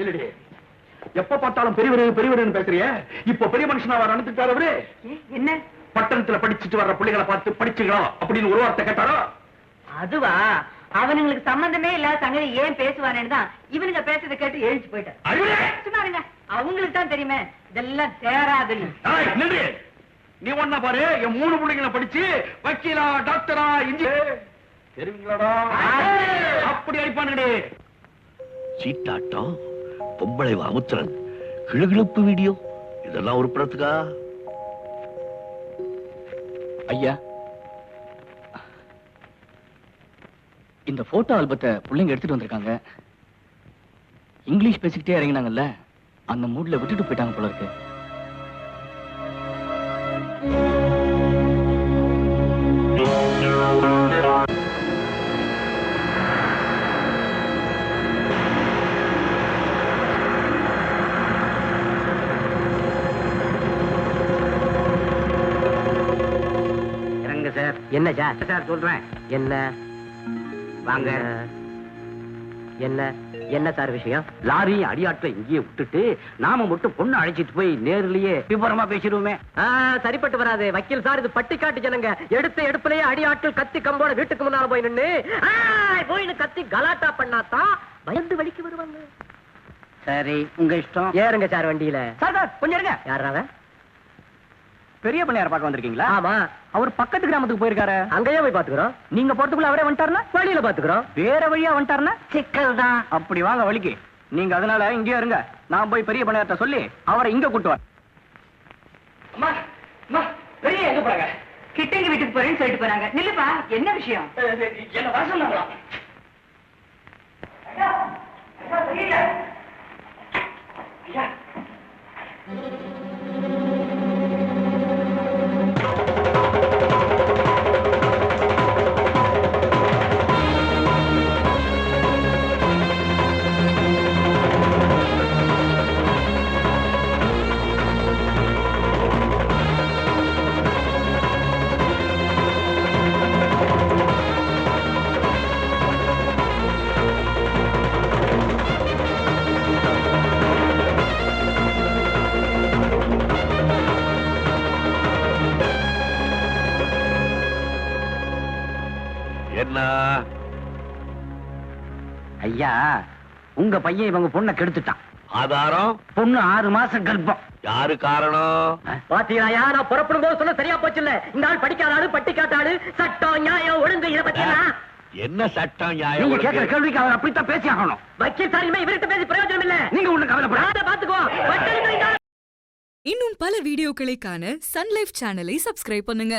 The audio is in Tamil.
இல்லடி, எப்ப பார்த்தாலும் பெரியவரு பேசுறிய. இப்ப பெரிய மனுஷனா வர நடந்துட்டாரு அவரு. என்ன பட்டணத்துல படிச்சுட்டு வர்ற பிள்ளைகளை பார்த்து படிச்சுங்களா அப்படின்னு ஒரு வார்த்தை கேட்டாரோ? அதுவா? அவனுங்களுக்கு சம்பந்தமே இல்லாத சங்கதி ஏன் பேசுவானேன்னு தான் இவனுங்க பேசுறதை கேட்டு எழுச்சி போயிட்டான். சொன்னாருங்க, அவங்களுக்கு தான் தெரியுமே இதெல்லாம் தேராது. நீ ஒன்னா பாரு, என் 3 பிள்ளைங்களை படிச்சு வக்கீலா, டாக்டரா, இன்ஜினியர் தெரியுங்களாடா? அப்படி அடிப்பானுங்கடி. சீட்டாட்டம், பொம்பளை அமுத்திரன், கிளுகிழப்பு வீடியோ, இதெல்லாம் ஒரு படத்துக்கா? ஐயா, இந்த போட்டோ ஆல்பத்தை பிள்ளைங்க எடுத்துட்டு வந்திருக்காங்க. இங்கிலீஷ் பேசிக்கிட்டே இறங்கினாங்கல்ல, அந்த மூட்ல விட்டுட்டு போயிட்டாங்க போல இருக்கு. இறங்க சார். என்ன சார் சொல்றேன். என்ன வாங்க. என்ன என்ன சார் விஷயம்? லாரி அடியாட்களை இங்கேயே விட்டுட்டு நாம மட்டும் பொண்ணு அழைச்சிட்டு போய் நேர்லயே விவரமா பேசிடுவோமே. சரிப்பட்டு வராது வக்கீல் சார். இது பட்டிக்காட்டு ஜனங்க. எடுத்த எடுப்புலயே அடியாட்கள் கத்தி கம்போட வீட்டுக்கு முன்னால போய் நின்னு போயின்னு கத்தி கலாட்டா பண்ணாதான் பயந்து வலிக்கு வருவாங்க. சரி, உங்க இஷ்டம். ஏறுங்க சார் வண்டியில. சார் சார் கொஞ்சம் இருங்க. யாராவ? பெரிய பண்ணையார் பார்க்க வந்திருக்கீங்களா? ஆமா. அவர் பக்கத்து கிராமத்துக்கு போயிருக்காரு. அங்கேயே போய் பாத்துக்கிறோம். நீங்க போறதுக்குள்ள அவரே வந்துட்டாருன்னா வழியில பாத்துக்கிறோம். வேற வழியா வந்துட்டாருன்னா சிக்கல் தான். அப்படி வாங்க வழிக்கு. நீங்க அதனால இங்கே இருங்க. நான் போய் பெரிய பண்ணையார்ட்ட சொல்லி அவரை இங்க கூட்டு வரேன். பெரிய எங்க போறாங்க? கிட்டங்க வீட்டுக்கு போறேன்னு சொல்லிட்டு போறாங்க. நில்லுப்பா, என்ன விஷயம்? என்ன வர சொன்னாங்களா? என்ன ஐயா, உங்க பையன் இவங்க பொண்ணை கெடுத்துட்டான். ஆதாரம்? பொண்ணு 6 மாசம் கர்ப்பம். யாரு காரணம்? பாத்தீங்களா, நான் புறப்படும் போது சொன்ன சரியா போச்சு இல்ல? இந்த ஆள் படிக்காத ஆளு, பட்டிக்காட்ட ஆளு, சட்டம் நியாயம் ஒழுங்கு இத பத்தி என்ன சட்டம் நியாயம்? நீங்க கேட்கிற கேள்விக்கு அவர் அப்படித்தான் பேசி ஆகணும். வக்கீல் சார், இனிமே இவர்கிட்ட பேசி பிரயோஜனம் இல்ல. நீங்க ஒண்ணு கவலைப்படாத, பாத்துக்கோ. இன்னும் பல வீடியோக்களை காண சன் லைஃப் சேனலை சப்ஸ்கிரைப் பண்ணுங்க.